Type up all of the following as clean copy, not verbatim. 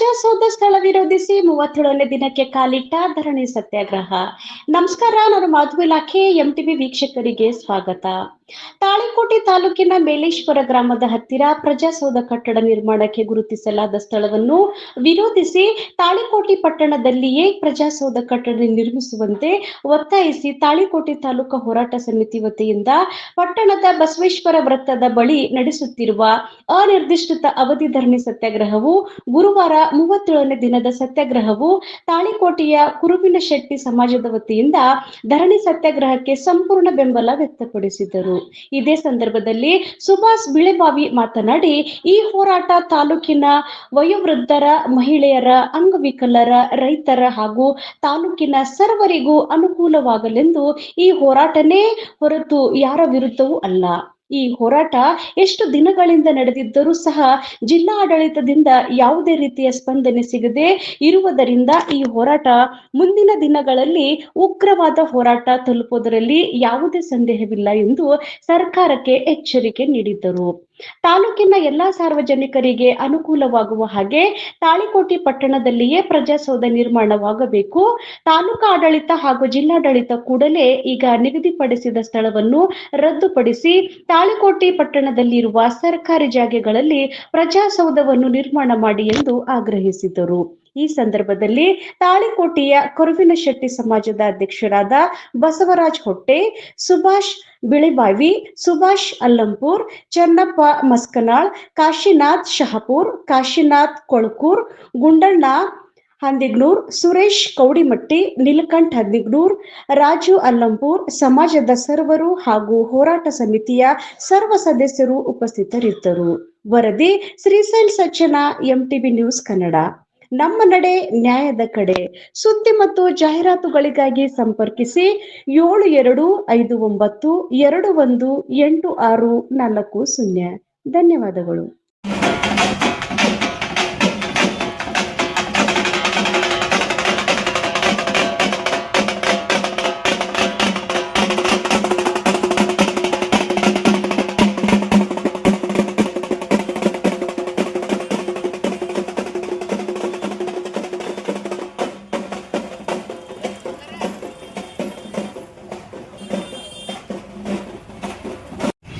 ಪ್ರಜಾಸೌಧ ಸ್ಥಳ ವಿರೋಧಿಸಿ 37ನೇ ದಿನಕ್ಕೆ ಕಾಲಿಟ್ಟ ಧರಣಿ ಸತ್ಯಾಗ್ರಹ. ನಮಸ್ಕಾರ, ನಾನು ಮಾಧು ಇಲಾಖೆ ಎಂಟಿವಿ ವೀಕ್ಷಕರಿಗೆ ಸ್ವಾಗತ. ತಾಳಿಕೋಟೆ ತಾಲೂಕಿನ ಮೇಲೇಶ್ವರ ಗ್ರಾಮದ ಹತ್ತಿರ ಪ್ರಜಾಸೌಧ ಕಟ್ಟಡ ನಿರ್ಮಾಣಕ್ಕೆ ಗುರುತಿಸಲಾದ ಸ್ಥಳವನ್ನು ವಿರೋಧಿಸಿ ತಾಳಿಕೋಟೆ ಪಟ್ಟಣದಲ್ಲಿಯೇ ಪ್ರಜಾಸೌಧ ಕಟ್ಟಡ ನಿರ್ಮಿಸುವಂತೆ ಒತ್ತಾಯಿಸಿ ತಾಳಿಕೋಟೆ ತಾಲೂಕು ಹೋರಾಟ ಸಮಿತಿ ವತಿಯಿಂದ ಪಟ್ಟಣದ ಬಸವೇಶ್ವರ ವೃತ್ತದ ಬಳಿ ನಡೆಸುತ್ತಿರುವ ಅನಿರ್ದಿಷ್ಟ ಅವಧಿ ಧರಣಿ ಸತ್ಯಾಗ್ರಹವು ಗುರುವಾರ 37ನೇ ದಿನದ ಸತ್ಯಾಗ್ರಹವು ತಾಳಿಕೋಟೆಯ ಕುರುಬಿನಶೆಟ್ಟಿ ಸಮಾಜದ ವತಿಯಿಂದ ಧರಣಿ ಸತ್ಯಾಗ್ರಹಕ್ಕೆ ಸಂಪೂರ್ಣ ಬೆಂಬಲ ವ್ಯಕ್ತಪಡಿಸಿದರು. ಇದೇ ಸಂದರ್ಭದಲ್ಲಿ ಸುಭಾಷ್ ಬಿಳೆಬಾವಿ ಮಾತನಾಡಿ, ಈ ಹೋರಾಟ ತಾಲೂಕಿನ ವಯೋವೃದ್ಧರ, ಮಹಿಳೆಯರ, ಅಂಗವಿಕಲರ, ರೈತರ ಹಾಗೂ ತಾಲೂಕಿನ ಸರ್ವರಿಗೂ ಅನುಕೂಲವಾಗಲೆಂದು ಈ ಹೋರಾಟನೇ ಹೊರತು ಯಾರ ವಿರುದ್ಧವೂ ಅಲ್ಲ. ಈ ಹೋರಾಟ ಎಷ್ಟು ದಿನಗಳಿಂದ ನಡೆದಿದ್ದರೂ ಸಹ ಜಿಲ್ಲಾ ಆಡಳಿತದಿಂದ ಯಾವುದೇ ರೀತಿಯ ಸ್ಪಂದನೆ ಸಿಗದೆ ಇರುವುದರಿಂದ ಈ ಹೋರಾಟ ಮುಂದಿನ ದಿನಗಳಲ್ಲಿ ಉಗ್ರವಾದ ಹೋರಾಟ ತಲುಪುವುದರಲ್ಲಿ ಯಾವುದೇ ಸಂದೇಹವಿಲ್ಲ ಎಂದು ಸರ್ಕಾರಕ್ಕೆ ಎಚ್ಚರಿಕೆ ನೀಡಿದ್ದರು. ತಾಲೂಕಿನ ಎಲ್ಲಾ ಸಾರ್ವಜನಿಕರಿಗೆ ಅನುಕೂಲವಾಗುವ ಹಾಗೆ ತಾಳಿಕೋಟೆ ಪಟ್ಟಣದಲ್ಲಿಯೇ ಪ್ರಜಾಸೌಧ ನಿರ್ಮಾಣವಾಗಬೇಕು. ತಾಲೂಕಾ ಆಡಳಿತ ಹಾಗೂ ಜಿಲ್ಲಾಡಳಿತ ಕೂಡಲೇ ಈಗ ನಿಗದಿಪಡಿಸಿದ ಸ್ಥಳವನ್ನು ರದ್ದುಪಡಿಸಿ ತಾಳಿಕೋಟೆ ಪಟ್ಟಣದಲ್ಲಿರುವ ಸರ್ಕಾರಿ ಜಾಗೆಗಳಲ್ಲಿ ಪ್ರಜಾಸೌಧವನ್ನು ನಿರ್ಮಾಣ ಮಾಡಿ ಎಂದು ಆಗ್ರಹಿಸಿದರು. ಈ ಸಂದರ್ಭದಲ್ಲಿ ತಾಳಿಕೋಟೆಯ ಕೊರವಿನಶೆಟ್ಟಿ ಸಮಾಜದ ಅಧ್ಯಕ್ಷರಾದ ಬಸವರಾಜ್ ಹೊಟ್ಟೆ, ಸುಭಾಷ್ ಬಿಳೆಬಾವಿ, ಸುಭಾಷ್ ಅಲ್ಲಂಪುರ್, ಚನ್ನಪ್ಪ ಮಸ್ಕನಾಳ್, ಕಾಶಿನಾಥ್ ಶಹಾಪುರ್, ಕಾಶಿನಾಥ್ ಕೊಳಕೂರ್, ಗುಂಡಣ್ಣ ಹಂದಿಗ್ನೂರ್, ಸುರೇಶ್ ಕೌಡಿಮಟ್ಟಿ, ನೀಲಕಂಠ್ ಹಂದಿಗ್ನೂರ್, ರಾಜು ಅಲ್ಲಂಪುರ್ ಸಮಾಜದ ಸರ್ವರು ಹಾಗೂ ಹೋರಾಟ ಸಮಿತಿಯ ಸರ್ವ ಸದಸ್ಯರು ಉಪಸ್ಥಿತರಿದ್ದರು. ವರದಿ ಶ್ರೀಶೈಲ್ ಸಜ್ಜನ, ಎಂಟಿವಿ ನ್ಯೂಸ್ ಕನ್ನಡ. ನಮ್ಮ ನಡೆ ನ್ಯಾಯದ ಕಡೆ. ಸುದ್ದಿ ಮತ್ತು ಜಾಹೀರಾತುಗಳಿಗಾಗಿ ಸಂಪರ್ಕಿಸಿ 7259218640. ಧನ್ಯವಾದಗಳು.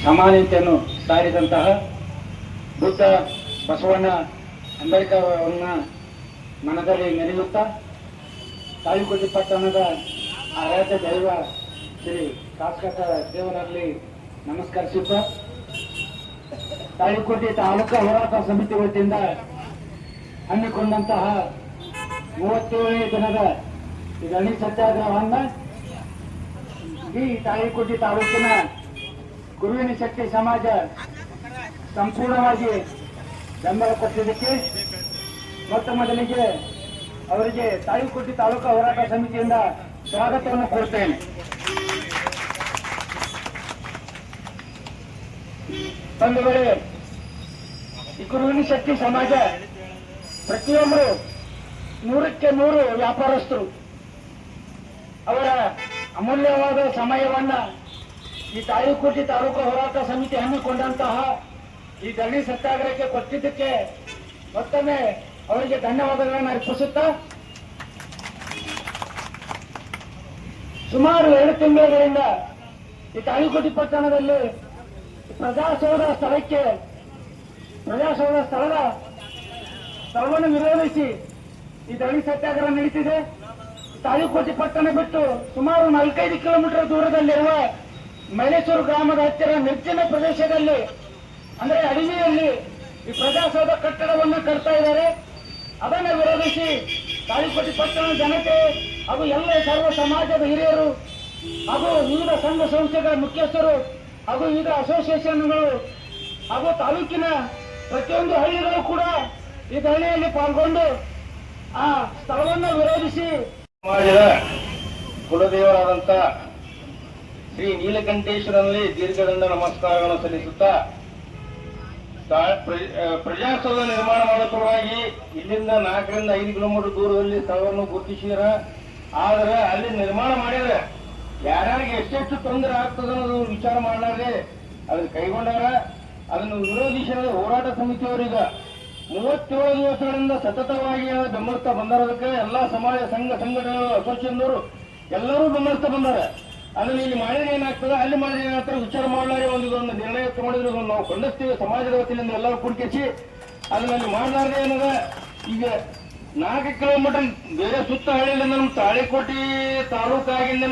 ಸಮಾನತೆಯನ್ನು ಸಾರಿದಂತಹ ಬುದ್ಧ ಬಸವಣ್ಣ ಅಂಬೇಡ್ಕರ್ ಅವರನ್ನ ಮನದಲ್ಲಿ ನೆನೆಯುತ್ತಾ ತಾಳಿಕೋಟೆ ಪಟ್ಟಣದ ಆರಾಧ್ಯ ದೈವ ಶ್ರೀ ಶಾಸಕ ದೇವರಲ್ಲಿ ನಮಸ್ಕರಿಸುತ್ತಾ ತಾಳಿಕೋಟೆ ತಾಲೂಕಾ ಹೋರಾಟ ಸಮಿತಿ ವತಿಯಿಂದ ಹಮ್ಮಿಕೊಂಡಂತಹ 37ನೇ ದಿನದ ಈ ಧರಣಿ ಸತ್ಯಾಗ್ರಹವನ್ನ ಈ ತಾಳಿಕೋಟೆ ತಾಲೂಕಿನ ಕುರುವಿನಶೆಟ್ಟಿ ಸಮಾಜ ಸಂಪೂರ್ಣವಾಗಿ ಬೆಂಬಲ ಕೊಟ್ಟಿದ್ದಕ್ಕೆ ಮೊತ್ತ ಮೊದಲಿಗೆ ಅವರಿಗೆ ತಾಳಿಕೋಟೆ ತಾಲೂಕಾ ಹೋರಾಟ ಸಮಿತಿಯಿಂದ ಸ್ವಾಗತವನ್ನು ಕೋರುತ್ತೇನೆ. ಒಂದು ವೇಳೆ ಈ ಕುರುವಿನಶೆಟ್ಟಿ ಸಮಾಜ ಪ್ರತಿಯೊಬ್ಬರು 100ಕ್ಕೆ 100 ವ್ಯಾಪಾರಸ್ಥರು ಅವರ ಅಮೂಲ್ಯವಾದ ಸಮಯವನ್ನ ಈ ತಾಳಿಕೋಟೆ ತಾಲೂಕು ಹೋರಾಟ ಸಮಿತಿ ಹಮ್ಮಿಕೊಂಡಂತಹ ಈ ಧರಣಿ ಸತ್ಯಾಗ್ರಹಕ್ಕೆ ಕೊಟ್ಟಿದ್ದಕ್ಕೆ ಮತ್ತೊಮ್ಮೆ ಅವರಿಗೆ ಧನ್ಯವಾದಗಳನ್ನು ಅರ್ಪಿಸುತ್ತಾ ಸುಮಾರು 2 ತಿಂಗಳಿಂದ ಈ ತಾಳಿಕೋಟೆ ಪಟ್ಟಣದಲ್ಲಿ ಪ್ರಜಾಸೌಧ ಸ್ಥಳವನ್ನು ವಿರೋಧಿಸಿ ಈ ಧರಣಿ ಸತ್ಯಾಗ್ರಹ ನಡೀತಿದೆ. ತಾಳಿಕೋಟೆ ಪಟ್ಟಣ ಬಿಟ್ಟು ಸುಮಾರು 4-5 ಕಿಲೋಮೀಟರ್ ದೂರದಲ್ಲಿರುವ ಮೈಲೇಶ್ವರ ಗ್ರಾಮದ ಹತ್ತಿರ ನಿರ್ಜನ ಪ್ರದೇಶದಲ್ಲಿ ಅಂದ್ರೆ ಅಡವಿಯಲ್ಲಿ ಈ ಪ್ರಜಾಸೌಧ ಕಟ್ಟಡವನ್ನು ಕಟ್ತಾ ಇದ್ದಾರೆ. ಅದನ್ನು ವಿರೋಧಿಸಿ ತಾಳಿಕೋಟೆ ಪಟ್ಟಣದ ಜನತೆ ಹಾಗೂ ಎಲ್ಲ ಸರ್ವ ಸಮಾಜದ ಹಿರಿಯರು ಹಾಗೂ ವಿವಿಧ ಸಂಘ ಸಂಸ್ಥೆಗಳ ಮುಖ್ಯಸ್ಥರು ಹಾಗೂ ವಿವಿಧ ಅಸೋಸಿಯೇಷನ್ಗಳು ಹಾಗೂ ತಾಲೂಕಿನ ಪ್ರತಿಯೊಂದು ಹಳ್ಳಿಗಳು ಕೂಡ ಈ ಧರಣಿಯಲ್ಲಿ ಪಾಲ್ಗೊಂಡು ಆ ಸ್ಥಳವನ್ನು ವಿರೋಧಿಸಿ ಸಮಾಜದ ಕುಲದೇವರಾದಂತ ಶ್ರೀ ನೀಲಕಂಠೇಶ್ವರನಲ್ಲಿ ದೀರ್ಘದಂಡ ನಮಸ್ಕಾರಗಳನ್ನು ಸಲ್ಲಿಸುತ್ತಾ ಪ್ರಜಾಸೌಧ ನಿರ್ಮಾಣ ಮಾಡುವ ಸಲುವಾಗಿ ಇಲ್ಲಿಂದ 4ರಿಂದ 5 ಕಿಲೋಮೀಟರ್ ದೂರದಲ್ಲಿ ಸ್ಥಳವನ್ನು ಗುರುತಿಸಿದಾರ. ಆದ್ರೆ ಅಲ್ಲಿ ನಿರ್ಮಾಣ ಮಾಡಿದ್ರೆ ಯಾರ್ಯಾರಿಗೆ ಎಷ್ಟೆಷ್ಟು ತೊಂದರೆ ಆಗ್ತದೆ ಅನ್ನೋದು ವಿಚಾರ ಮಾಡಲಾರದೆ ಅದನ್ನು ಕೈಗೊಂಡಾರ. ಅದನ್ನು ವಿರೋಧಿಸಿದ ಹೋರಾಟ ಸಮಿತಿಯವರೀಗ 37 ದಿವಸಗಳಿಂದ ಸತತವಾಗಿ ಬೆಂಬಲಿಸ್ತಾ ಬಂದಾರದಕ್ಕೆ ಎಲ್ಲಾ ಸಮಾಜ ಸಂಘಟನೆಗಳು ಅಸೋಸಿಯೇಷನ್ನವರು ಎಲ್ಲರೂ ಬೆಂಬಲಿಸ್ತಾ ಬಂದಾರೆ. ಅದನ್ನ ಇಲ್ಲಿ ಮಾಡಿದ್ರೆ ಏನಾಗ್ತದೆ, ಅಲ್ಲಿ ಮಾಡಿದ್ರೆ ಏನಾಗ್ತದೆ ವಿಚಾರ ಮಾಡಲಾರೆ ಒಂದು ನಿರ್ಣಯ ತಗೊಂಡಿದ್ರು ನಾವು ಖಂಡಿಸ್ತೀವಿ. ಸಮಾಜದ ವತಿಯಿಂದ ಎಲ್ಲರೂ ಕುಡ್ಕಿಸಿ ಅದನ್ನ ಮಾಡಲಾರ್ದೆ ಏನದ ಈಗ 4 ಕಿಲೋಮೀಟರ್ ಬೇರೆ ಸುತ್ತ ಹಳ್ಳಿಯಿಂದ ನಮ್ಮ ತಾಳಿಕೋಟಿ ತಾಲೂಕಾಗಿಂದ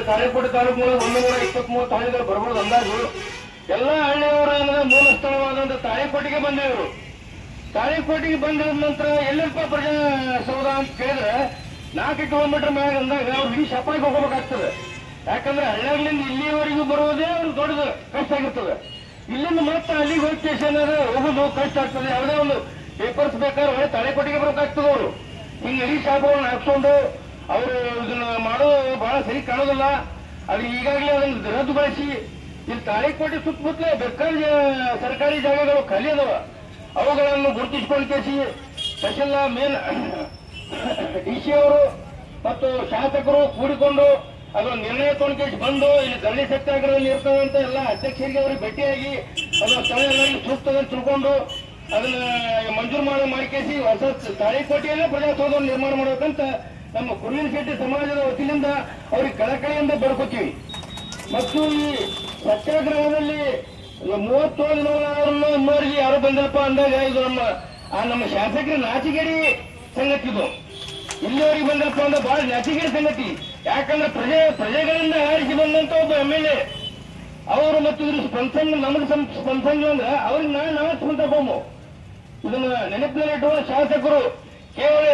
ತಾಳಿಕೋಟಿ ತಾಲೂಕು 123 ಹಳ್ಳಿಗಳು ಬರ್ಬೋದು ಅಂದಾಜು. ಎಲ್ಲಾ ಹಳ್ಳಿಯವರು ಏನಂದ್ರೆ ಮೂಲ ಸ್ಥಳವಾದಂತ ತಾಳಿಕೋಟಿಗೆ ಬಂದಿದ್ರು. ತಾಳಿಕೋಟಿಗೆ ಬಂದ ನಂತರ ಎಲ್ಲಪ್ಪ ಪ್ರಜಾ ಸೌಧ ಅಂತ ಕೇಳಿದ್ರೆ 4 ಕಿಲೋಮೀಟರ್ ಮ್ಯಾಗ ಅಂದಾಗ ಅವ್ರು ಇಡೀ ಶಪಾಯಿಗೆ ಹೋಗಬೇಕಾಗ್ತದೆ. ಯಾಕಂದ್ರೆ ಹಳ್ಳಿಗಳಿಂದ ಇಲ್ಲಿವರೆಗೂ ಬರುವುದೇ ಅವ್ರು ದೊಡ್ಡದು ಕಷ್ಟ ಆಗಿರ್ತದೆ. ಇಲ್ಲಿಂದ ಮತ್ತೆ ಅಲ್ಲಿಗೆ ಹೋಗಿ ಸ್ಟೇಷನ್ ಹೋಗೋದು ಕಷ್ಟ ಆಗ್ತದೆ. ಯಾವುದೇ ಒಂದು ಪೇಪರ್ಸ್ ಬೇಕಾದ್ರೆ ಹೊಳೆ ತಾಳಿಕೋಟಿಗೆ ಬರೋಕಾಗ್ತದೆ. ಅವರು ಹಿಂಗೆ ಇಡೀ ಶಾಪಗಳನ್ನು ಹಾಕ್ಸ್ಕೊಂಡು ಅವರು ಇದನ್ನ ಮಾಡೋದು ಬಹಳ ಸರಿ ಕಾಣೋದಿಲ್ಲ. ಅದು ಈಗಾಗಲೇ ಅದನ್ನು ರದ್ದುಗೊಳಿಸಿ ಇಲ್ಲಿ ತಾಳಿಕೋಟೆ ಸುತ್ತಮುತ್ತಲೇ ಬೇಕಾದ ಸರ್ಕಾರಿ ಜಾಗಗಳು ಖಾಲಿ ಅದಾವ. ಅವುಗಳನ್ನು ಗುರುತಿಸಿಕೊಂಡು ಕೇಸಿ ಸ್ಪೆಷಲ್ ಮೇನ್ DC ಅವರು ಮತ್ತು ಶಾಸಕರು ಕೂಡಿಕೊಂಡು ಅದೊಂದು ನಿರ್ಣಯ ತಗೊಂಡು ಬಂದು ಇಲ್ಲಿ ಧರಣಿ ಸತ್ಯಾಗ್ರಹದಲ್ಲಿ ಇರ್ತದಂತ ಎಲ್ಲ ಅಧ್ಯಕ್ಷರಿಗೆ ಅವರಿಗೆ ಭೇಟಿಯಾಗಿ ಅದೊಂದು ಸ್ಥಳ ಎಲ್ಲರಿಗೆ ಸೂಕ್ತದ ತಿಳ್ಕೊಂಡು ಅದನ್ನ ಮಂಜೂರು ಮಾಡಿಕೇಸಿ ಹೊಸ ತಾಳಿಕೋಟೆಯಲ್ಲೇ ಪ್ರಜಾಸೌಧವನ್ನು ನಿರ್ಮಾಣ ಮಾಡಬೇಕಂತ ನಮ್ಮ ಕುರುವಿನ ಶೆಟ್ಟಿ ಸಮಾಜದ ವತಿಯಿಂದ ಅವ್ರಿಗೆ ಕಳಕಳಿಯಿಂದ ಬೇಡ್ಕೊತೀವಿ. ಮತ್ತು ಈ ಸತ್ಯಾಗ್ರಹದಲ್ಲಿ 37 ದಿನವರಿಗೆ ಯಾರು ಬಂದಲ್ಪ ಅಂದಾಗ ಇದು ನಮ್ಮ ಶಾಸಕರ ನಾಚಿಗೇಡಿ ಸಂಗತಿ. ಇದು ಇಲ್ಲಿವರೆಗೆ ಬಂದಪ್ಪ ಅಂದ್ರೆ ಬಹಳ ನಾಚಿಗೇಡಿ ಸಂಗತಿ. ಯಾಕಂದ್ರೆ ಪ್ರಜೆಗಳಿಂದ ಆರಿಸಿ ಬಂದಂತ ಒಬ್ಬ MLA ಅವರು ಮತ್ತು ಇದ್ರ ಸ್ಪಂದನ ನಮಗೆ ಸ್ಪಂದನ ಅಂದ್ರೆ ಅವ್ರಿಗೆ ನಾವೇ ಸ್ಪಂದಬಹುದು. ಇದನ್ನ ನೆನಪಿನಲ್ಲಿಟ್ಟುವ ಶಾಸಕರು ಕೇವಲ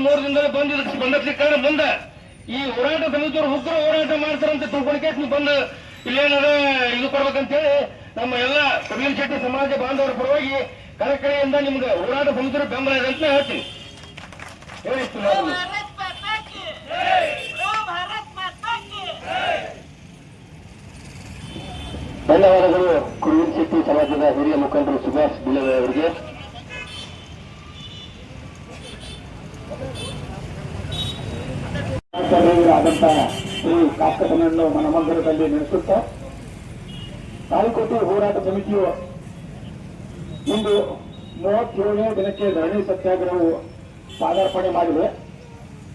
3 ದಿನದಲ್ಲಿ ಬಂದು ಇದಕ್ಕೆ ಸ್ಪಂದಿಸ್ಲಿಕ್ಕೆ ಕಾರಣ ಮುಂದೆ ಈ ಹೋರಾಟ ಸಮಿತಿಯವರು ಉಗ್ರ ಹೋರಾಟ ಮಾಡ್ತಾರಂತ ತಿಳ್ಕೊಳಕ್ಕೆ ನೀವು ಬಂದು ಇಲ್ಲೇನಾರ ಇದು ಕೊಡ್ಬೇಕಂತೇಳಿ ನಮ್ಮ ಎಲ್ಲ ಕುರುವಿನ ಶೆಟ್ಟಿ ಸಮಾಜ ಬಾಂಧವರ ಪರವಾಗಿ ಕಳಕಳಿಯಿಂದ ನಿಮ್ಗೆ ಹೋರಾಟ ಸಮಿತಿಯವರು ಬೆಂಬಲ ಇದೆ ಅಂತ ಹೇಳ್ತೀನಿ. ಹೇಳಿತ್ತು ಧನ್ಯವಾದಗಳು ಕುರುವಿನ ಶೆಟ್ಟಿ ಸಮಾಜದ ಹಿರಿಯ ಮುಖಂಡರು ಸುಭಾಷ್ ಬಿಲವೆ ಅವರಿಗೆ. ಆದಂತಹ ಶ್ರೀ ಕಾಕತನನ್ನು ಮನಮಂದಿರದಲ್ಲಿ ನಡೆಸುತ್ತಾ ತಾಳಿಕೋಟೆ ಹೋರಾಟ ಸಮಿತಿಯು ಇಂದು 37ನೇ ದಿನಕ್ಕೆ ಧರಣಿ ಸತ್ಯಾಗ್ರಹವು ಪಾದಾರ್ಪಣೆ ಮಾಡಿದೆ.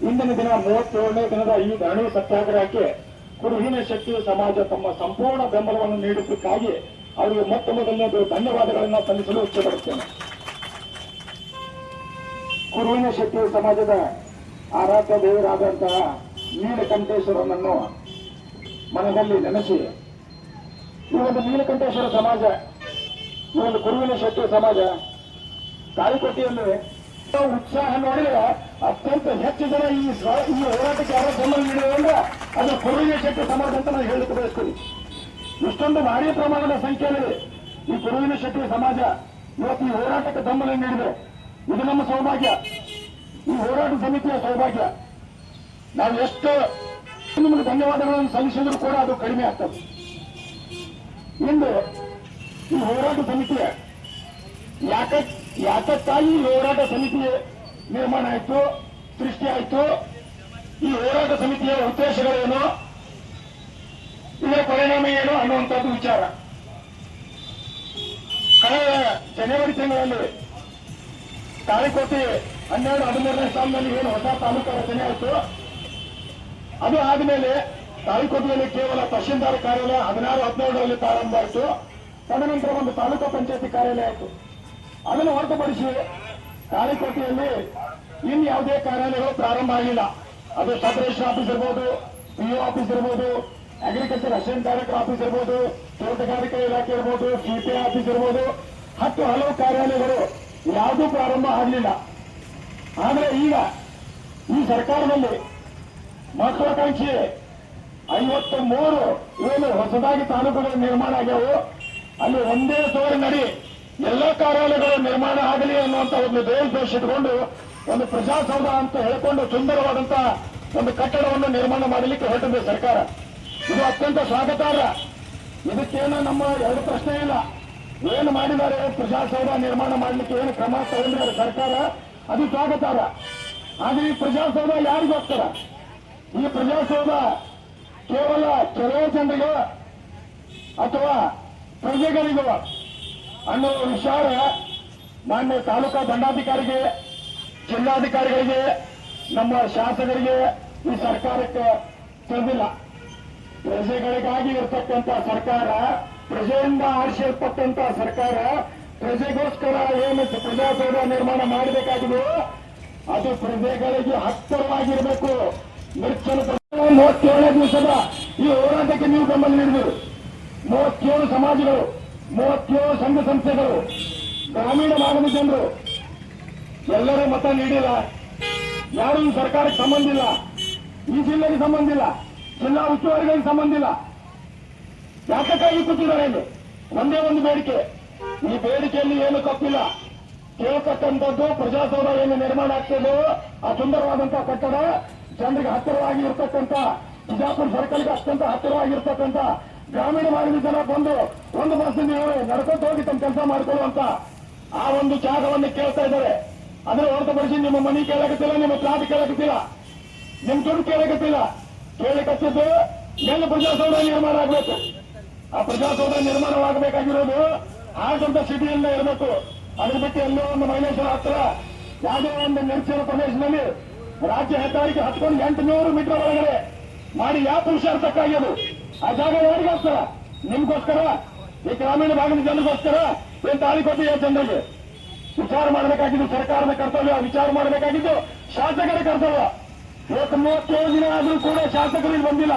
ಇಂದಿನ ದಿನ 37ನೇ ದಿನದ ಈ ಧರಣಿ ಸತ್ಯಾಗ್ರಹಕ್ಕೆ ಕುರುಹಿನ ಶೆಟ್ಟಿ ಸಮಾಜ ತಮ್ಮ ಸಂಪೂರ್ಣ ಬೆಂಬಲವನ್ನು ನೀಡುವುದಕ್ಕಾಗಿ ಅವರಿಗೆ ಮೊತ್ತ ಮೊದಲನೇದು ಧನ್ಯವಾದಗಳನ್ನು ಸಲ್ಲಿಸಲು ಇಚ್ಛೆಪಡುತ್ತೇನೆ. ಕುರುಹಿನ ಶೆಟ್ಟಿ ಸಮಾಜದ ಆರಾಧ್ಯ ದೇವರಾದಂತಹ ನೀಲಕಂಠೇಶ್ವರನನ್ನು ಮನದಲ್ಲಿ ನೆನೆಸಿ ಈ ಒಂದು ನೀಲಕಂಠೇಶ್ವರ ಸಮಾಜ, ಈ ಒಂದು ಕುರುವಿನ ಶೆಟ್ಟಿ ಸಮಾಜ ತಾಳಿಕೋಟೆಯಲ್ಲಿ ಉತ್ಸಾಹ ನೋಡಿದ್ರೆ ಅತ್ಯಂತ ಹೆಚ್ಚು ಜನ ಈ ಹೋರಾಟಕ್ಕೆ ಯಾರೋ ಬೆಂಬಲ ನೀಡಿದೆ ಅಂದ್ರೆ ಅದು ಕುರುವಿನ ಶೆಟ್ಟಿ ಸಮಾಜ ಅಂತ ನಾನು ಹೇಳಲಿಕ್ಕೆ ಬಯಸ್ತೀನಿ. ಇಷ್ಟೊಂದು ಭಾರೀ ಪ್ರಮಾಣದ ಸಂಖ್ಯೆಯಲ್ಲಿ ಈ ಕುರುವಿನ ಶೆಟ್ಟಿ ಸಮಾಜ ಇವತ್ತು ಈ ಹೋರಾಟಕ್ಕೆ ಬೆಂಬಲ ನೀಡಿದೆ. ಇದು ನಮ್ಮ ಸೌಭಾಗ್ಯ, ಈ ಹೋರಾಟ ಸಮಿತಿಯ ಸೌಭಾಗ್ಯ. ನಾವು ಎಷ್ಟು ನಿಮಗೆ ಧನ್ಯವಾದಗಳನ್ನು ಸಲ್ಲಿಸಿದ್ರು ಕೂಡ ಅದು ಕಡಿಮೆ ಆಗ್ತದೆ. ಇಂದು ಈ ಹೋರಾಟ ಸಮಿತಿಯ ಯಾತಕ್ಕಾಗಿ ಈ ಹೋರಾಟ ಸಮಿತಿ ನಿರ್ಮಾಣ ಆಯಿತು, ಸೃಷ್ಟಿ ಆಯಿತು, ಈ ಹೋರಾಟ ಸಮಿತಿಯ ಉದ್ದೇಶಗಳೇನು, ಇದರ ಪರಿಣಾಮ ಏನು ಅನ್ನುವಂಥದ್ದು ವಿಚಾರ. ಕಳೆದ ಜನವರಿ ತಿಂಗಳಲ್ಲಿ ತಾಳಿಕೋಟೆ 12-13ನೇ ಸ್ಥಾನದಲ್ಲಿ ಏನು ಹೊಸ ತಾಲೂಕು ರಚನೆ ಆಯಿತು, ಅದು ಆದಮೇಲೆ ತಾಳಿಕೋಟೆಯಲ್ಲಿ ಕೇವಲ ತಹಶೀಲ್ದಾರ್ ಕಾರ್ಯಾಲಯ 16-17ರಲ್ಲಿ ಪ್ರಾರಂಭ ಆಯಿತು. ತದನಂತರ ಒಂದು ತಾಲೂಕು ಪಂಚಾಯತಿ ಕಾರ್ಯಾಲಯ ಆಯಿತು. ಅದನ್ನು ಹೊರತುಪಡಿಸಿ ತಾಳಿಕೋಟೆಯಲ್ಲಿ ಯಾವುದೇ ಕಾರ್ಯಾಲಯಗಳು ಪ್ರಾರಂಭ ಆಗಿಲ್ಲ. ಅದು ಸಬ್ ರಿಜಿಸ್ಟರ್ ಆಫೀಸ್ ಇರ್ಬೋದು, PO ಆಫೀಸ್ ಇರ್ಬೋದು, ಅಗ್ರಿಕಲ್ಚರ್ ಅಸಿಸ್ಟೆಂಟ್ ಡೈರೆಕ್ಟರ್ ಆಫೀಸ್ ಇರ್ಬೋದು, ತೋಟಗಾರಿಕಾ ಇಲಾಖೆ ಇರ್ಬೋದು, CPI ಆಫೀಸ್ ಇರ್ಬೋದು, ಹಲವು ಕಾರ್ಯಾಲಯಗಳು ಯಾವುದೂ ಪ್ರಾರಂಭ ಆಗಲಿಲ್ಲ. ಆದರೆ ಈಗ ಈ ಸರ್ಕಾರದಲ್ಲಿ ಮಹತ್ವಾಕಾಂಕ್ಷಿ 53 ಏನು ಹೊಸದಾಗಿ ತಾಲೂಕುಗಳು ನಿರ್ಮಾಣ ಆಗ್ಯಾವು, ಅಲ್ಲಿ ಒಂದೇ ಸೋರಿನಡಿ ಎಲ್ಲ ಕಾರ್ಯಾಲಯಗಳು ನಿರ್ಮಾಣ ಆಗಲಿ ಅನ್ನುವಂತ ಒಂದು ದೇಶ ಇಟ್ಕೊಂಡು ಒಂದು ಪ್ರಜಾಸೌಧ ಅಂತ ಹೇಳಿಕೊಂಡು ಸುಂದರವಾದಂತ ಒಂದು ಕಟ್ಟಡವನ್ನು ನಿರ್ಮಾಣ ಮಾಡಲಿಕ್ಕೆ ಹೊರಟಿದೆ ಸರ್ಕಾರ. ಇದು ಅತ್ಯಂತ ಸ್ವಾಗತಾರ್ಹ. ಇದಕ್ಕೇನು ನಮ್ಮ ಎರಡು ಪ್ರಶ್ನೆ ಇಲ್ಲ. ಏನು ಮಾಡಿದ್ದಾರೆ ಪ್ರಜಾಸೌಧ ನಿರ್ಮಾಣ ಮಾಡಲಿಕ್ಕೆ ಏನು ಕ್ರಮ ತಗೊಂಡಿದ್ದಾರೆ ಸರ್ಕಾರ, ಅದು ಸ್ವಾಗತಾರ್ಹ. ಆದ್ರೆ ಈ ಪ್ರಜಾಸೌಧ ಯಾರಿಗೋಸ್ಕರ? ಈ ಪ್ರಜಾಸೌಧ ಕೇವಲ ಕೆಲವು ಜನರಿಗೂ ಅಥವಾ ಪ್ರಜೆಗಳಿಗೂ ಅನ್ನೋ ವಿಚಾರ ಮಾನ್ಯ ತಾಲೂಕಾ ದಂಡಾಧಿಕಾರಿಗೆ, ಜಿಲ್ಲಾಧಿಕಾರಿಗಳಿಗೆ, ನಮ್ಮ ಶಾಸಕರಿಗೆ ಈ ಸರ್ಕಾರಕ್ಕೆ ತಿಳಿದಿಲ್ಲ. ಪ್ರಜೆಗಳಿಗಾಗಿ ಇರತಕ್ಕಂತ ಸರ್ಕಾರ, ಪ್ರಜೆಯಿಂದ ಆರಿಸಿರ್ತಕ್ಕಂತ ಸರ್ಕಾರ, ಪ್ರಜೆಗೋಸ್ಕರ ಏನು ಪ್ರಜಾಸೌಧ ನಿರ್ಮಾಣ ಮಾಡಬೇಕಾಗಿದೆ ಅದು ಪ್ರಜೆಗಳಿಗೆ ಹತ್ತಿರವಾಗಿರಬೇಕು. ನಿರ್ಚಲ 37 ದಿವಸದ ಈ ಹೋರಾಟಕ್ಕೆ ನೀವು ಬೆಂಬಲ ನೀಡಿದರು. 37 ಸಮಾಜಗಳು, 37 ಸಂಘ ಸಂಸ್ಥೆಗಳು, ಗ್ರಾಮೀಣ ಭಾಗದ ಜನರು ಎಲ್ಲರೂ ಮತ ನೀಡಿಲ್ಲ. ಯಾರು ಈ ಸರ್ಕಾರಕ್ಕೆ ಸಂಬಂಧ ಇಲ್ಲ, ಈ ಜಿಲ್ಲೆಗೆ ಸಂಬಂಧ ಇಲ್ಲ, ಜಿಲ್ಲಾ ಉಸ್ತುವಾರಿಗಳಿಗೆ ಸಂಬಂಧ ಇಲ್ಲ. ಯಾಕಾಗಿ ಕೂತಿದ್ದಾರೆ ಇಲ್ಲಿ? ಒಂದೇ ಒಂದು ಬೇಡಿಕೆ. ಈ ಬೇಡಿಕೆಯಲ್ಲಿ ಏನು ತಪ್ಪಿಲ್ಲ. ಕೇಳ್ತಕ್ಕಂಥದ್ದು ಪ್ರಜಾಸೌಧ ಏನು ನಿರ್ಮಾಣ ಆಗ್ತದೋ ಆ ಸುಂದರವಾದಂತಹ ಕಟ್ಟಡ ಜನರಿಗೆ ಹತ್ತಿರವಾಗಿ ಇರ್ತಕ್ಕಂಥ, ಬಿಜಾಪುರ ಸರ್ಕಲ್ಗೆ ಅತ್ಯಂತ ಹತ್ತಿರವಾಗಿರ್ತಕ್ಕಂಥ ಗ್ರಾಮೀಣ ಭಾಗದ ಜನ ಬಂದು ಒಂದು ಬಸ್ಸಿಂದ ನಡ್ಕೊಂಡು ಹೋಗಿ ತಮ್ಮ ಕೆಲಸ ಮಾಡಿಕೊಳ್ಳುವಂತ ಆ ಒಂದು ಜಾಗವನ್ನು ಕೇಳ್ತಾ ಇದ್ದಾರೆ. ಅದರ ಹೊರತುಪಡಿಸಿ ನಿಮ್ಮ ಮನೆ ಕೇಳಕತ್ತಿಲ್ಲ, ನಿಮ್ಮ ಪ್ಲಾಟ್ ಕೇಳಕತ್ತಿಲ್ಲ, ನಿಮ್ ದುಡ್ಡು ಕೇಳಕತ್ತಿಲ್ಲ. ಕೇಳಕತ್ತಿದ್ದು ಎಲ್ಲ ಪ್ರಜಾಸೌಧ ನಿರ್ಮಾಣ ಆಗಬೇಕು. ಆ ಪ್ರಜಾಸೌಧ ನಿರ್ಮಾಣವಾಗಬೇಕಾಗಿರೋದು ಆಗಂತ ಸಿಟಿಯಿಂದ ಇರಬೇಕು. ಅದ್ರ ಬಿಟ್ಟು ಎಲ್ಲೋ ಒಂದು ಮೈಲೇಶ್ವರ ಹತ್ರ ಯಾವುದೋ ಒಂದು ನಿರ್ಜನ ಪ್ರದೇಶದಲ್ಲಿ ರಾಜ್ಯ ಹೆದ್ದಾರಿಗೆ ಹತ್ಕೊಂಡು 800 ಮೀಟರ್ ಒಳಗಡೆ ಮಾಡಿ ಯಾವ ಪುರುಷಾರ್ಥಕ್ಕಾಗ್ಯದು? ಆ ಜಾಗ ಯಾರಿಗೋಸ್ಕರ? ನಿಮ್ಗೋಸ್ಕರ? ಈ ಗ್ರಾಮೀಣ ಭಾಗದ ಜನರಿಗೋಸ್ಕರ? ಏನ್ ತಾಳಿ ಕೊಟ್ಟಿಯ ಜನರಿಗೆ? ವಿಚಾರ ಮಾಡಬೇಕಾಗಿದ್ದು ಸರ್ಕಾರದ ಕರ್ತವ್ಯ, ವಿಚಾರ ಮಾಡಬೇಕಾಗಿದ್ದು ಶಾಸಕರ ಕರ್ತವ್ಯ. ಇವತ್ತು 37 ದಿನ ಆದ್ರೂ ಕೂಡ ಶಾಸಕರಿಗೆ ಬಂದಿಲ್ಲ.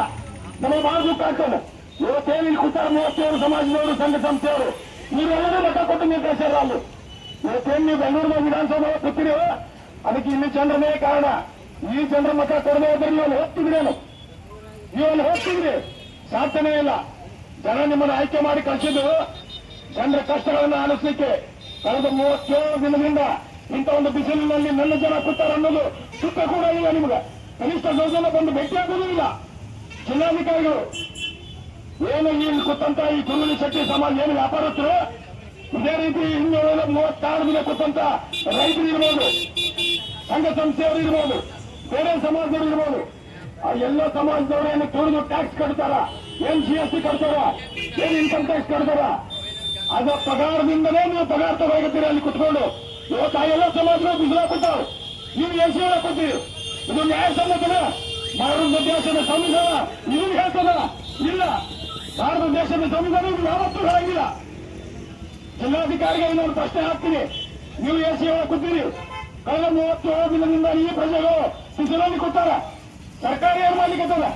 ನಮಗೆ ಬಹಳ ದುಃಖ ಆಗ್ತದೆ. ಇವತ್ತೇನು ಇಲ್ಲಿ ಕೂತಾರ 37 ಸಮಾಜದವರು, ಸಂಘ ಸಂಸ್ಥೆಯವರು, ನೀವೆಲ್ಲರೂ ಮತ ಕೊಟ್ಟು ನೀವು ಕಳಿಸ್ಯಾರ. ಅಲ್ಲಿ ಇವತ್ತೇನು ನೀವು ಬೆಂಗಳೂರಿನ ವಿಧಾನಸಭೆ ಕೂತಿರೋ ಅದಕ್ಕೆ ಇಲ್ಲಿ ಜನರನ್ನೇ ಕಾರಣ. ಈ ಜನರ ಮತ ಕೊಡದೆ ಹೋದ್ರೆ ನೀವು ಹೋಗ್ತಿದ್ರೇನು? ನೀವು ಅಲ್ಲಿ ಹೋಗ್ತಿದ್ರಿ? ಸಾಧ್ಯನೇ ಇಲ್ಲ. ಜನ ನಿಮ್ಮನ್ನು ಆಯ್ಕೆ ಮಾಡಿ ಕಳಿಸಿದ್ದು ಜನರ ಕಷ್ಟಗಳನ್ನು ಆಲಿಸಲಿಕ್ಕೆ. ಕಳೆದ 37 ದಿನದಿಂದ ಇಂಥ ಒಂದು ಬಿಸಿಲಿನಲ್ಲಿ ನನ್ನ ಜನ ಕೂತಾರ ಅನ್ನೋದು ಸುತ್ತ ಕೂಡ ಇಲ್ಲ ನಿಮ್ಗೆ. ಕನಿಷ್ಠ ಜನ ಬಂದು ಭೇಟಿಯಾಗೋದು ಇಲ್ಲ. ಜಿಲ್ಲಾಧಿಕಾರಿಗಳು ಏನು ಇಲ್ಲಿ ಕೂತಂತ ಈ ಕುರುಳಿ ಶೆಟ್ಟಿ ಸಮಾಜ ಏನು ವ್ಯಾಪಾರಸ್ಥರು, ಇದೇ ರೀತಿ 236 ದಿನ ಕೂತಂತ ರೈತರು ಇರ್ಬೋದು, ಸಂಘ ಸಂಸ್ಥೆಯವರು ಇರ್ಬೋದು, ಬೇರೆ ಸಮಾಜದವರು ಇರ್ಬೋದು. ಆ ಎಲ್ಲ ಸಮಾಜದವರು ಏನು ತುಳಿದು ಟ್ಯಾಕ್ಸ್ ಕಟ್ತಾರ, ಏನ್ GST ಕಟ್ತಾರ, ಏನ್ ಇನ್ಕಮ್ ಟ್ಯಾಕ್ಸ್ ಕಟ್ತಾರ, ಅದ ಪಗಾರದಿಂದಲೇ ನೀವು ಪಗಾರ ತಗೋತೀರಿ ಅಲ್ಲಿ ಕುತ್ಕೊಂಡು. ಇವತ್ತು ಆ ಎಲ್ಲ ಸಮಾಜಗಳು ಬಿಸಿಲ ಕೊಟ್ಟಾವ, ನೀವು ಎಸಿ ಕೊಡ್ತೀರಿ. ಇದು ನ್ಯಾಯ ಸಮ್ಮತನ? ಭಾರತ ದೇಶದ ಸಂವಿಧಾನ ಇದನ್ನು ಹೇಳ್ತದ? ಇಲ್ಲ. ಭಾರತ ದೇಶದ ಸಂವಿಧಾನ ಇದು ಯಾವತ್ತೂ ಹೇಳಂಗಿಲ್ಲ. ಜಿಲ್ಲಾಧಿಕಾರಿಗೆ ಇನ್ನೊಂದು ಪ್ರಶ್ನೆ ಹಾಕ್ತೀನಿ. ನೀವು ಎಸಿ ಕೂತೀರಿ, ಕಳೆದ 37 ದಿನದಿಂದ ಈ ಪ್ರಜೆಗಳು ಬಿಸಿಲಲ್ಲಿ ಕೂತಾರ. ಸರ್ಕಾರ ಏನ್ ಮಾಡ್ಲಿಕ್ಕತ್ತದ?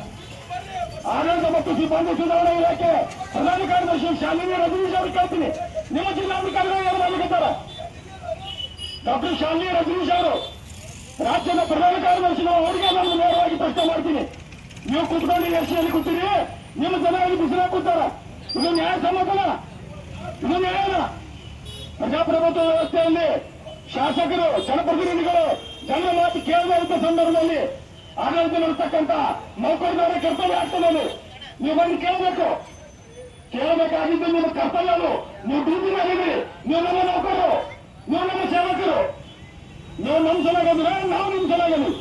ಆಡಳಿತ ಮತ್ತು ಸಿಬ್ಬಂದಿ ಸುಧಾರಣಾ ಇಲಾಖೆ ಪ್ರಧಾನ ಕಾರ್ಯದರ್ಶಿ ಶಾಲಿನಿ ರಜನೀಶ್ ಅವರು ಕೇಳ್ತೀನಿ, ನಿಮ್ಮ ಜಿಲ್ಲಾಧಿಕಾರಿಗಳು ಏನು ಮಾಡ್ಲಿಕ್ಕತ್ತಾರ? ಡಾಕ್ಟರ್ ಶಾಲಿನಿ ರಜನೀಶ್ ಅವರು ರಾಜ್ಯದ ಪ್ರಧಾನ ಕಾರ್ಯದರ್ಶಿ, ನಾವು ಅವರಿಗೆ ನಾನು ನೇರವಾಗಿ ಪ್ರಶ್ನೆ ಮಾಡ್ತೀನಿ. ನೀವು ಕೂತ್ಕೊಂಡು ಎಸಿಯಲ್ಲಿ ಕೂತೀರಿ, ನಿಮ್ಮ ಜನರಲ್ಲಿ ಬಿಸಿಲಾಗಿ ಕೂತಾರ. ಇದು ನ್ಯಾಯ ಸಮ್ಮತನ? ಇದು ನ್ಯಾಯನ? ಪ್ರಜಾಪ್ರಭುತ್ವ ವ್ಯವಸ್ಥೆಯಲ್ಲಿ ಶಾಸಕರು, ಜನಪ್ರತಿನಿಧಿಗಳು ಜನರ ಮಾತು ಕೇಳದೇ ಇದ್ದ ಸಂದರ್ಭದಲ್ಲಿ ಆಡಳಿತ ನಡೆಸ್ತಕ್ಕಂಥ ನೌಕರದಾರ ಕರ್ತವ್ಯ ಆಗ್ತದೆ. ನೀವು ಬಂದು ಕೇಳಬೇಕು. ಕೇಳಬೇಕಾಗಿದ್ದು ನಿಮ್ಮ ಕರ್ತವ್ಯ. ನೀವು ಡ್ಯೂಟಿ ಮಾಡಿದ್ರಿ. ನೀವು ನಮ್ಮ ನೌಕರರು, ನೀವು ನಮ್ಮ ಸೇವಕರು. ನೀವು ನಮ್ಮ ಸಲುವಾಗಿದ್ರೆ ನಾವು ನಿಮ್ಮ ಸಲುವಾಗಿ.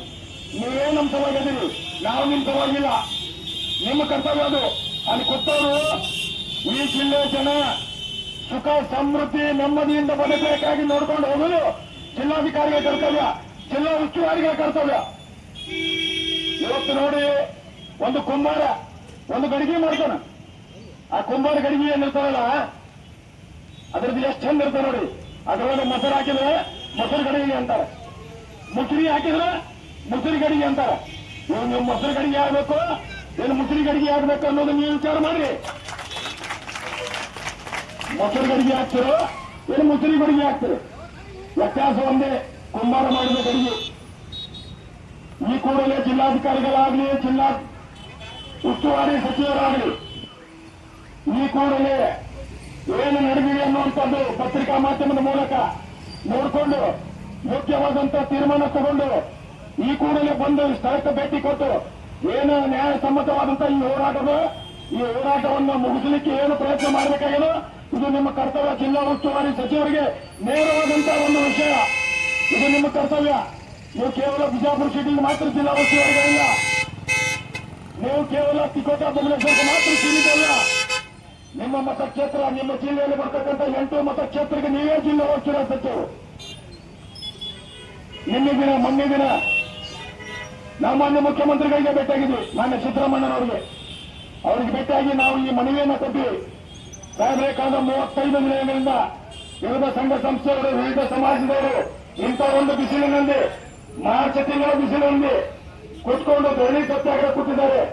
ನೀವೇ ನಮ್ಮ ಸಲುವಾಗಿದ್ದೀರಿ, ನಾವು ನಿಮ್ಮ ಸಲುವಾಗಿಲ್ಲ. ನಿಮ್ಮ ಕರ್ತವ್ಯ ಅದು. ಅಲ್ಲಿ ಕೂತವರು ಈ ಜಿಲ್ಲೆ ಜನ ಸುಖ ಸಮೃದ್ಧಿ ನೆಮ್ಮದಿಯಿಂದ ಬದುಕಬೇಕಾಗಿ ನೋಡ್ಕೊಂಡು ಹೋಗಲು ಜಿಲ್ಲಾಧಿಕಾರಿಗಳ ಕರ್ತವ್ಯ, ಜಿಲ್ಲಾ ಉಸ್ತುವಾರಿಗಳ ಕರ್ತವ್ಯ. ಇವತ್ತು ನೋಡಿ, ಒಂದು ಕುಂಬಾರ ಒಂದು ಗಡಿಗೆ ಮಾಡ್ತಾನ. ಆ ಕುಂಬಾರ ಗಡಿಗೆ ಏನಿರ್ತಾರಲ್ಲ ಅದ್ರದ್ದು ಎಷ್ಟು ಚಂದ ಇರ್ತಾರ ನೋಡಿ. ಅದರೊಳಗೆ ಮೊಸರು ಹಾಕಿದ್ರೆ ಮೊಸರು ಗಡಿಗೆ ಅಂತಾರೆ, ಮುಸುರಿ ಹಾಕಿದ್ರೆ ಮುಸುರಿ ಗಡಿಗೆ ಅಂತಾರೆ. ನೀವು ಮೊಸರು ಗಡಿಗೆ ಆಗ್ಬೇಕು, ಏನು ಮುಸುರಿ ಗಡಿಗೆ ಆಗ್ಬೇಕು ಅನ್ನೋದು ನೀವು ವಿಚಾರ ಮಾಡ್ರಿ. ಮೊಸರು ಗಡಿಗೆ ಹಾಕ್ತಿರೋ ಏನು ಮುಸುರಿ ಗಡಿಗೆ ಹಾಕ್ತಿರೋ? ವ್ಯತ್ಯಾಸ ಒಂದೇ, ಕುಂಬಾರ ಮಾಡಿದ ಗಡಿಗೆ. ಈ ಕೂಡಲೇ ಜಿಲ್ಲಾಧಿಕಾರಿಗಳಾಗಲಿ, ಜಿಲ್ಲಾ ಉಸ್ತುವಾರಿ ಸಚಿವರಾಗಲಿ ಈ ಕೂಡಲೇ ಏನು ನಡೆದಿದೆ ಅನ್ನುವಂಥದ್ದು ಪತ್ರಿಕಾ ಮಾಧ್ಯಮದ ಮೂಲಕ ನೋಡಿಕೊಂಡು ಯೋಗ್ಯವಾದಂತಹ ತೀರ್ಮಾನ ತಗೊಂಡು ಈ ಕೂಡಲೇ ಬಂದು ಸ್ಥಳಕ್ಕೆ ಭೇಟಿ ಕೊಟ್ಟು ಏನು ನ್ಯಾಯಸಮ್ಮತವಾದಂತಹ ಈ ಹೋರಾಟವನ್ನು ಮುಗಿಸಲಿಕ್ಕೆ ಏನು ಪ್ರಯತ್ನ ಮಾಡಬೇಕಾಗಿದೋ ಇದು ನಿಮ್ಮ ಕರ್ತವ್ಯ. ಜಿಲ್ಲಾ ಉಸ್ತುವಾರಿ ಸಚಿವರಿಗೆ ನೇರವಾದಂತಹ ಒಂದು ವಿಷಯ, ಇದು ನಿಮ್ಮ ಕರ್ತವ್ಯ. ನೀವು ಕೇವಲ ಬಿಜಾಪುರ ಸಿಟಿಗೆ ಮಾತ್ರ ಜಿಲ್ಲಾ ಉಸ್ತುವಾರಿಗಳಿಲ್ಲ, ನೀವು ಕೇವಲ ತಿಕೋಟ ಬಬಲೇಶ್ವರಕ್ಕೆ ಮಾತ್ರ ಸೀಮಿತಲ್ಲ. ನಿಮ್ಮ ಮತಕ್ಷೇತ್ರ, ನಿಮ್ಮ ಜಿಲ್ಲೆಯಲ್ಲಿ ಬರ್ತಕ್ಕಂಥ 8 ಮತಕ್ಷೇತ್ರಕ್ಕೆ ನೀವೇ ಜಿಲ್ಲಾ ಹೋಗ್ತೀರಾ ಸಚಿವರು. ನಿನ್ನೆ ದಿನ ಮೊನ್ನೆ ದಿನ ನಾವು ಮಾನ್ಯ ಮುಖ್ಯಮಂತ್ರಿಗಳಿಗೆ ಭೇಟಿಯಾಗಿದ್ವಿ, ಮಾನ್ಯ ಸಿದ್ದರಾಮಯ್ಯನವರಿಗೆ. ಅವರಿಗೆ ಭೇಟಿಯಾಗಿ ನಾವು ಈ ಮನವಿಯನ್ನು ಕೊಟ್ಟಿವಿ. ಸಾಹೇಬ್ರೆ, ಕಳೆದ 35 ದಿನಗಳಿಂದ ವಿವಿಧ ಸಂಘ ಸಂಸ್ಥೆಗಳು, ವಿವಿಧ ಸಮಾಜದವರು ಇಂಥ ಒಂದು ಬಿಸಿಲಿನಲ್ಲಿ, ಮಾರ್ಚ್ ತಿಂಗಳ ಬಿಸಿಲಿನಲ್ಲಿ ಕುತ್ಕೊಂಡು ಧರಣಿ ಸತ್ಯಾಗ್ರಹ ಕೂತಿದ್ದಾರೆ.